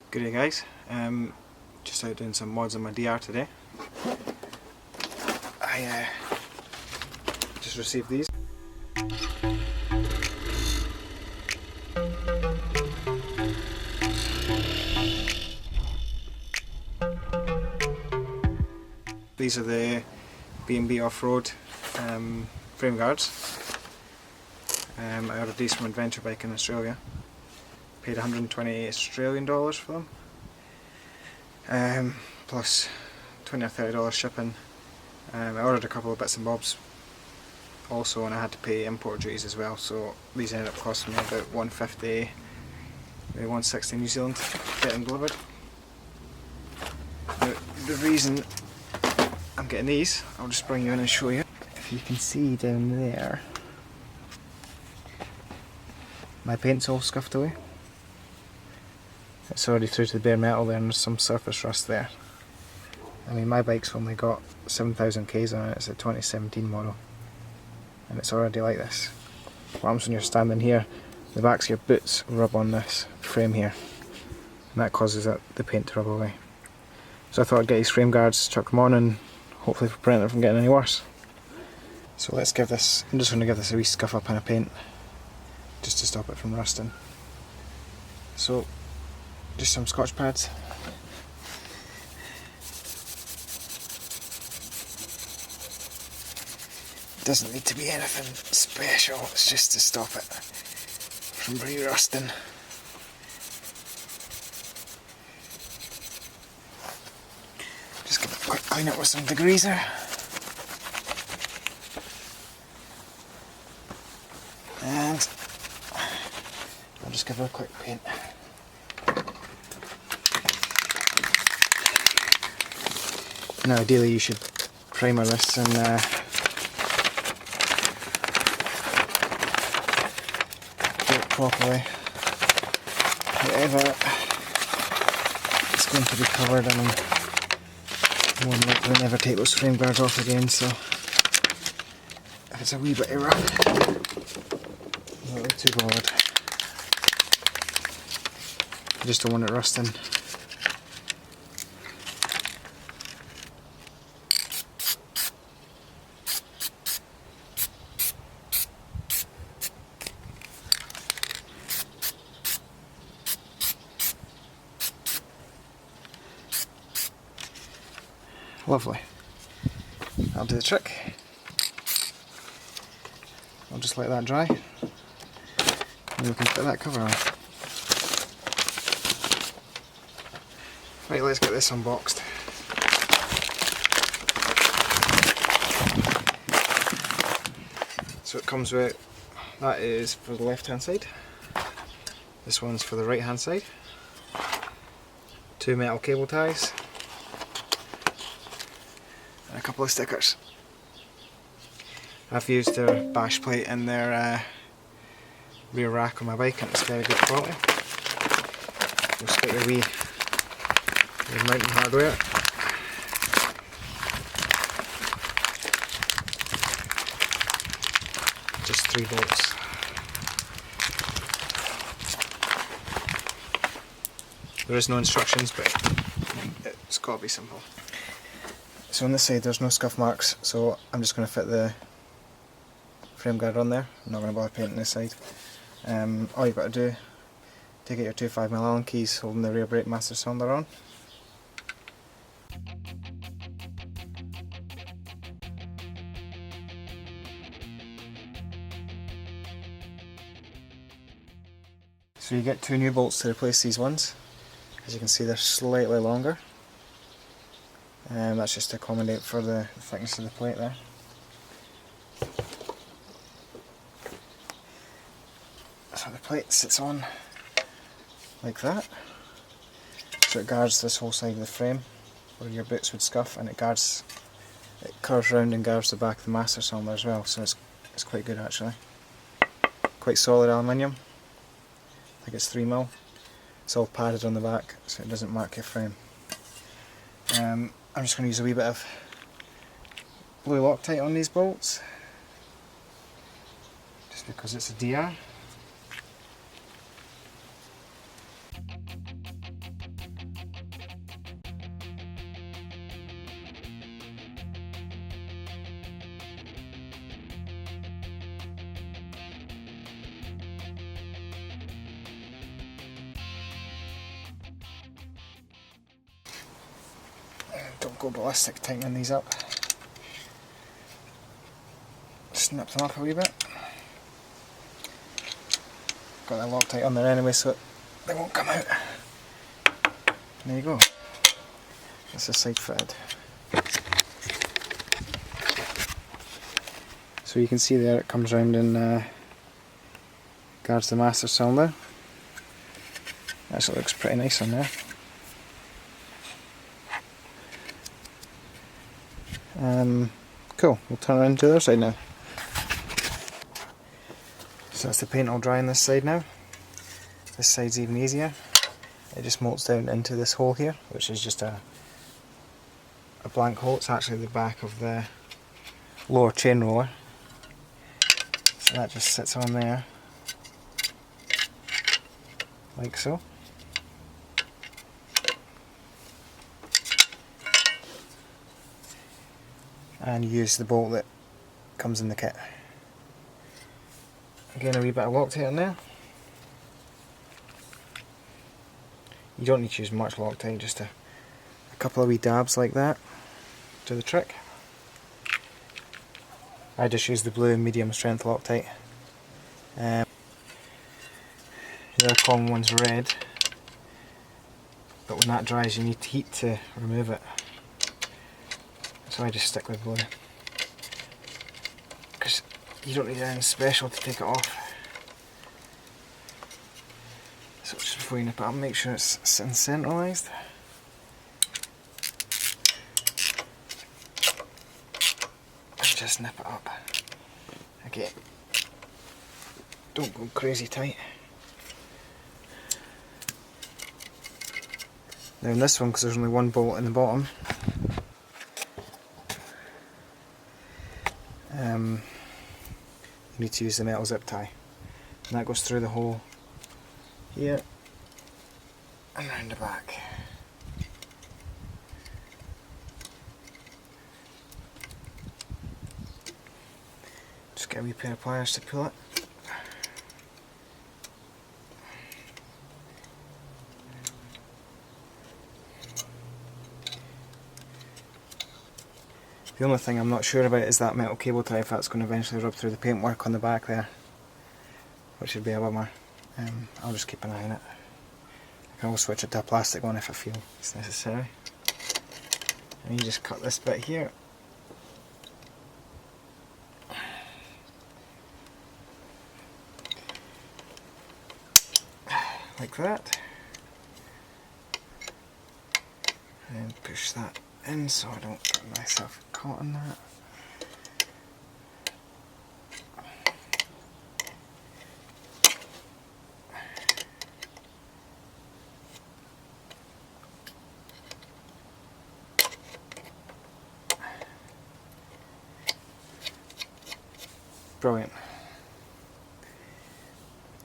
Good day guys, just out doing some mods on my DR today. I just received these. These are the B&B off-road frame guards. I ordered these from Adventure Bike in Australia. Paid 120 Australian dollars for them, plus $20 or $30 shipping. I ordered a couple of bits and bobs also, and I had to pay import duties as well, so these ended up costing me about 150, maybe 160 New Zealand getting delivered. Now, the reason I'm getting these, I'll just bring you in and show you. If you can see down there, my paint's all scuffed away. It's already through to the bare metal there, and there's some surface rust there. I mean, my bike's only got 7,000 Ks on it. It's a 2017 model, and it's already like this. What happens when you're standing here, the backs of your boots rub on this frame here, and that causes the paint to rub away. So I thought I'd get these frame guards, chuck them on, and hopefully prevent it from getting any worse. So let's give this, I'm just going to give this a wee scuff up in a paint, just to stop it from rusting. So, just some Scotch pads. Doesn't need to be anything special, it's just to stop it from re-rusting. Just give it a quick clean up with some degreaser. And I'll just give it a quick paint. Now ideally you should prime your wrists and do it properly. However, it's going to be covered, and I'm more than likely to never take those frame guards off again, so if it's a wee bit rough, I'm not really too bothered. I just don't want it rusting. Lovely. That'll do the trick. I'll just let that dry, and we can put that cover on. Right, let's get this unboxed. So it comes with, that is for the left hand side, this one's for the right hand side, 2 metal cable ties, and a couple of stickers. I've used their bash plate in their rear rack on my bike, and it's very good quality. Just get your wee mountain hardware. Just 3 bolts. There is no instructions, but it's got to be simple. So on this side there's no scuff marks, so I'm just going to fit the frame guard on there. I'm not going to bother painting this side. All you've got to do, take out your 2 5mm Allen keys holding the rear brake master cylinder on. So you get 2 new bolts to replace these ones. As you can see, they're slightly longer. That's just to accommodate for the thickness of the plate there. So the plate sits on like that. So it guards this whole side of the frame where your boots would scuff, and it curves round and guards the back of the master cylinder as well, so it's quite good actually. Quite solid aluminium. I think it's 3mm. It's all padded on the back so it doesn't mark your frame. I'm just going to use a wee bit of blue Loctite on these bolts, just because it's a DR. Don't go ballistic tightening these up. Snip them up a wee bit. Got that Loctite on there anyway so they won't come out. There you go. That's a side fitted. So you can see there it comes round and guards the master cylinder. Actually looks pretty nice on there. Cool, we'll turn around to the other side now. So that's the paint all dry on this side now. This side's even easier. It just molts down into this hole here, which is just a blank hole. It's actually the back of the lower chain roller. So that just sits on there, like so. And use the bolt that comes in the kit. Again, a wee bit of Loctite on there. You don't need to use much Loctite, just a couple of wee dabs like that do the trick. I just use the blue medium strength Loctite. The other common one's red, but when that dries you need heat to remove it. So I just stick with blue, because you don't need anything special to take it off. So just before you nip it up, make sure it's sitting centralised. And just nip it up. Again, don't go crazy tight. Now in this one, because there's only one bolt in the bottom, you need to use the metal zip tie, and that goes through the hole here and round the back. Just get a wee pair of pliers to pull it. The only thing I'm not sure about is that metal cable tie, if that's going to eventually rub through the paintwork on the back there, which would be a bummer. I'll just keep an eye on it. I can always switch it to a plastic one if I feel it's necessary. And you just cut this bit here. Like that. And then push that in so I don't get myself caught in that. Brilliant.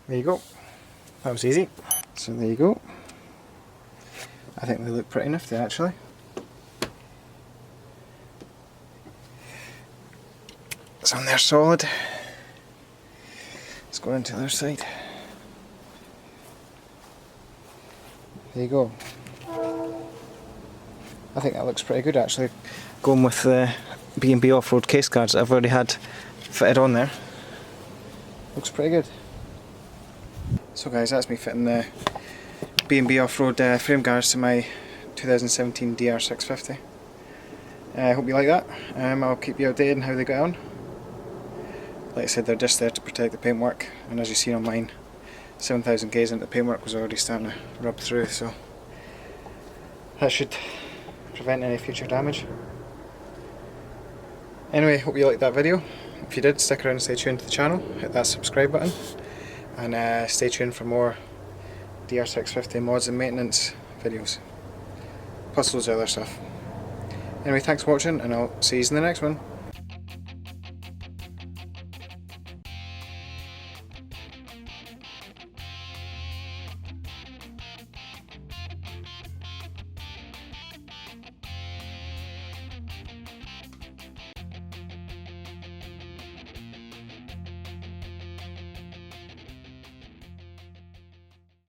There you go. That was easy. So there you go. I think they look pretty nifty actually. It's on there solid. Let's go into the other side. There you go. I think that looks pretty good actually. Going with the B&B off-road case guards that I've already had fitted on there. Looks pretty good. So guys, that's me fitting the B&B off-road frame guards to my 2017 Dr650. I hope you like that. I'll keep you updated on how they go on. Like I said, they're just there to protect the paintwork, and as you've seen on mine, 7,000 Ks into the paintwork was already starting to rub through, so that should prevent any future damage. Anyway, hope you liked that video. If you did, stick around and stay tuned to the channel, hit that subscribe button, and stay tuned for more Dr650 mods and maintenance videos, plus loads of other stuff. Anyway, thanks for watching, and I'll see you in the next one.